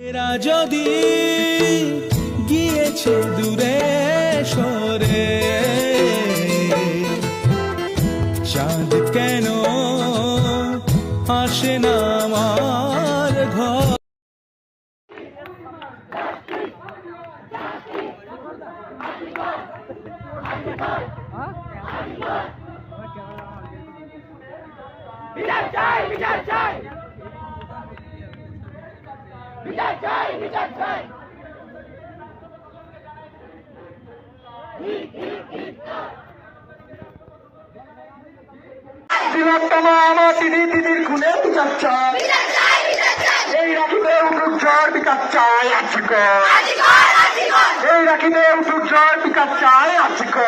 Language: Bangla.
এরা যদি গিয়েছে দূরে সরে, চাঁদ কেন আসে না আমার ঘর। বিচার চাই, বিচার চাই, বিচার চাই, বিচার চাই। বৃহত্তম আমার দিদির খুনের বিচার চাই, এই রাখিতে উঠুক ঝড় বিচার চাই আজকে, এই রাখিতে উঠুক ঝড় বিচার চাই আজকে।